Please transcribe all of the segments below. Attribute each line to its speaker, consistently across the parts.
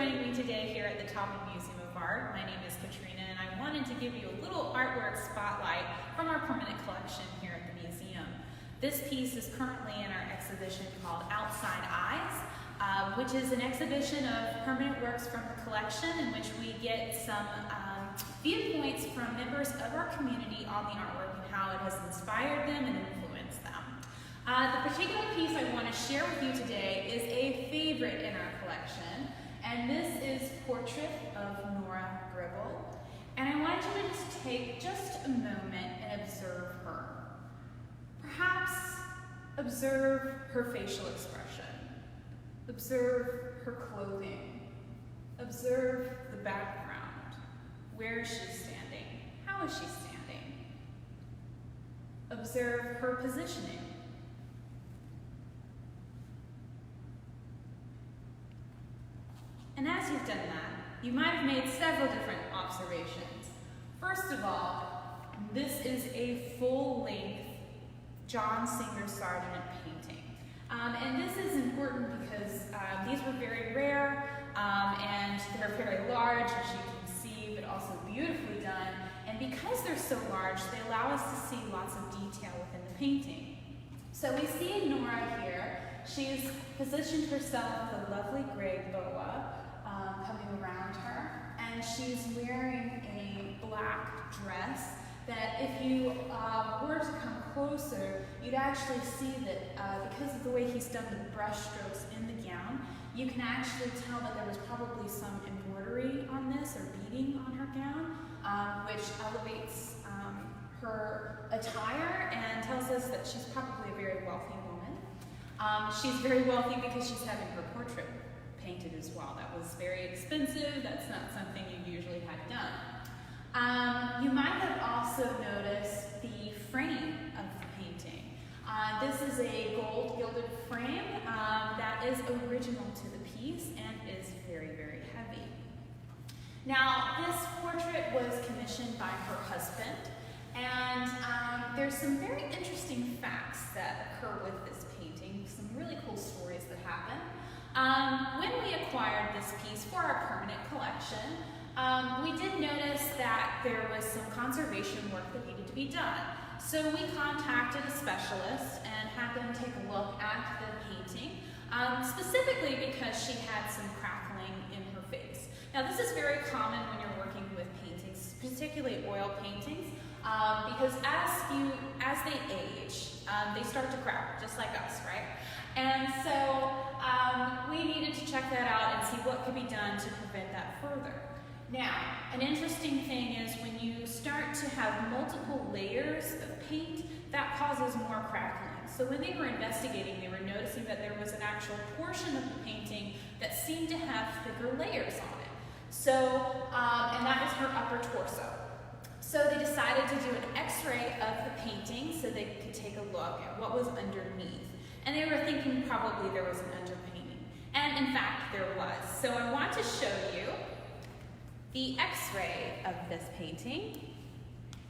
Speaker 1: joining me today here at the Taubman Museum of Art. My name is Katrina, and I wanted to give you a little artwork spotlight from our permanent collection here at the museum. This piece is currently in our exhibition called Outside Eyes, which is an exhibition of permanent works from the collection in which we get some viewpoints from members of our community on the artwork and how it has inspired them and influenced them. The particular piece I want to share with you today is a favorite in our collection, and this is Portrait of Norah Gribble. And I wanted you to just take just a moment and observe her. Perhaps observe her facial expression, observe her clothing, observe the background. Where is she standing? How is she standing? Observe her positioning. And as you've done that, you might have made several different observations. First of all, this is a full-length John Singer Sargent painting. And this is important because these were very rare and they're very large, as you can see, but also beautifully done. And because they're so large, they allow us to see lots of detail within the painting. So we see Norah here. She's positioned herself with a lovely gray boa coming around her, and she's wearing a black dress that if you were to come closer, you'd actually see that because of the way he's done the brush strokes in the gown, you can actually tell that there was probably some embroidery on this or beading on her gown, which elevates her attire and tells us that she's probably a very wealthy woman. She's very wealthy because she's having her portrait painted as well. That was very expensive. That's not something you usually had done. You might have also noticed the frame of the painting. This is a gold gilded frame that is original to the piece and is very, very heavy. Now, this portrait was commissioned by her husband, and there's some very interesting facts that occur with this painting, some really cool stories that happen. When we acquired this piece for our permanent collection, we did notice that there was some conservation work that needed to be done. So we contacted a specialist and had them take a look at the painting, specifically because she had some crackling in her face. Now this is very common when you're working with paintings, particularly oil paintings, because as they age, they start to crack, just like us, right? And so we needed to check that out and see what could be done to prevent that further. Now, an interesting thing is when you start to have multiple layers of paint, that causes more crackling. So when they were investigating, they were noticing that there was an actual portion of the painting that seemed to have thicker layers on it. So, and that was her upper torso. So they decided to do an x-ray of the painting so they could take a look at what was underneath. And they were thinking probably there was an underpainting. And in fact, there was. So I want to show you the x-ray of this painting.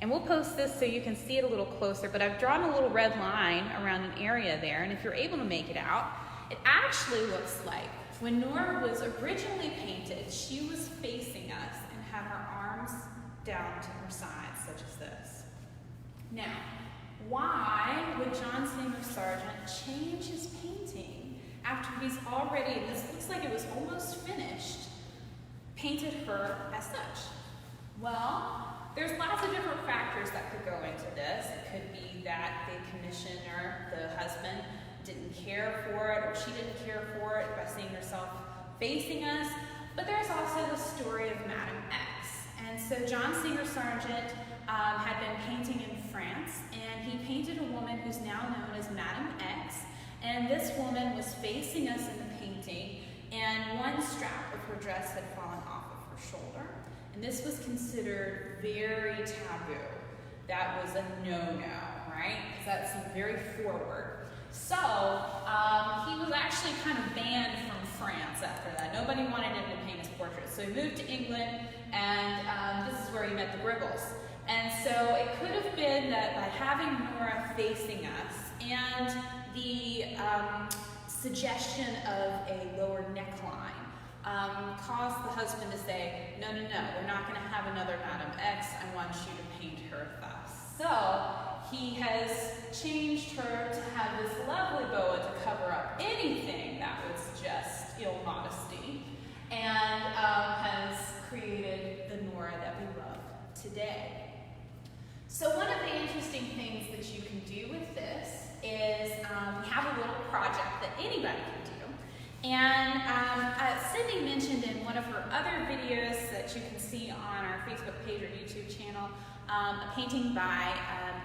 Speaker 1: And we'll post this so you can see it a little closer, but I've drawn a little red line around an area there, and if you're able to make it out, it actually looks like when Norah was originally painted, she was facing us and had her arms down to her sides, such as this. Now, why would John Singer Sargent change his painting after he's already, this looks like it was almost finished, painted her as such? Well, there's lots of different factors that could go into this. It could be that the commissioner, the husband, didn't care for it, or she didn't care for it by seeing herself facing us. But there's also the story of Madame X. And so John Singer Sargent had been painting in France, and he painted a woman who's now known as Madame X. And this woman was facing us in the painting, and one strap of her dress had fallen off of her shoulder. And this was considered very taboo. That was a no-no, right? Because that's very forward. So he was actually kind of banned from France after that. Nobody wanted him to paint his portrait. So he moved to England, and this is where he met the Gribbles. And so it could have been that by having Norah facing us and the suggestion of a lower neckline, caused the husband to say, no, we're not going to have another Madam X. I want you to paint her thus. So he has changed her to have this lovely boa to cover up anything that was just ill modesty, and has created the Norah that we love today. So one of the interesting things that you can do with this is we have a little project that anybody can do. And Cindy mentioned in one of her other videos that you can see on our Facebook page or YouTube channel, a painting by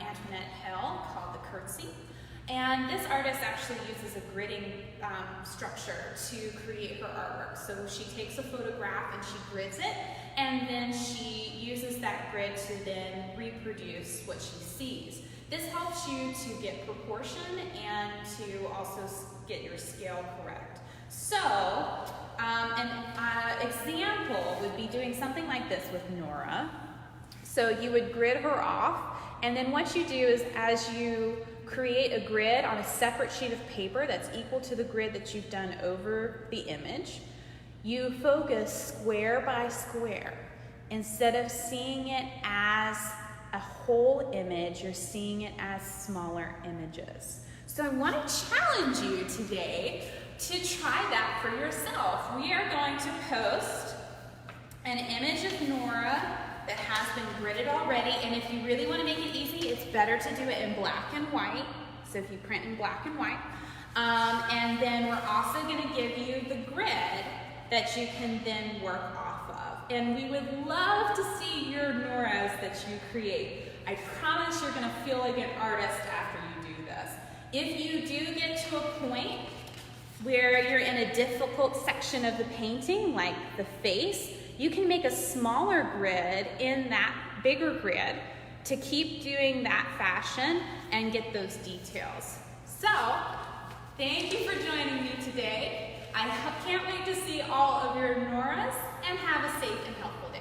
Speaker 1: Antoinette Hell called The Curtsy. And this artist actually uses a gridding structure to create her artwork. So she takes a photograph and she grids it, and then she uses that grid to then reproduce what she sees. This helps you to get proportion and to also get your scale correct. So an example would be doing something like this with Norah. So you would grid her off, and then what you do is as you create a grid on a separate sheet of paper that's equal to the grid that you've done over the image, you focus square by square. Instead of seeing it as a whole image, you're seeing it as smaller images. So I want to challenge you today to try that for yourself. We are going to post an image of Norah that has been gridded already, and if you really want to make it easy, it's better to do it in black and white. So if you print in black and white, and then we're also going to give you the grid that you can then work off of. And we would love to see your Norahs that you create. I promise you're going to feel like an artist after you do this. If you do get to a point where you're in a difficult section of the painting, like the face, you can make a smaller grid in that bigger grid to keep doing that fashion and get those details. So, thank you for joining me today. I can't wait to see all of your Norahs, and have a safe and helpful day.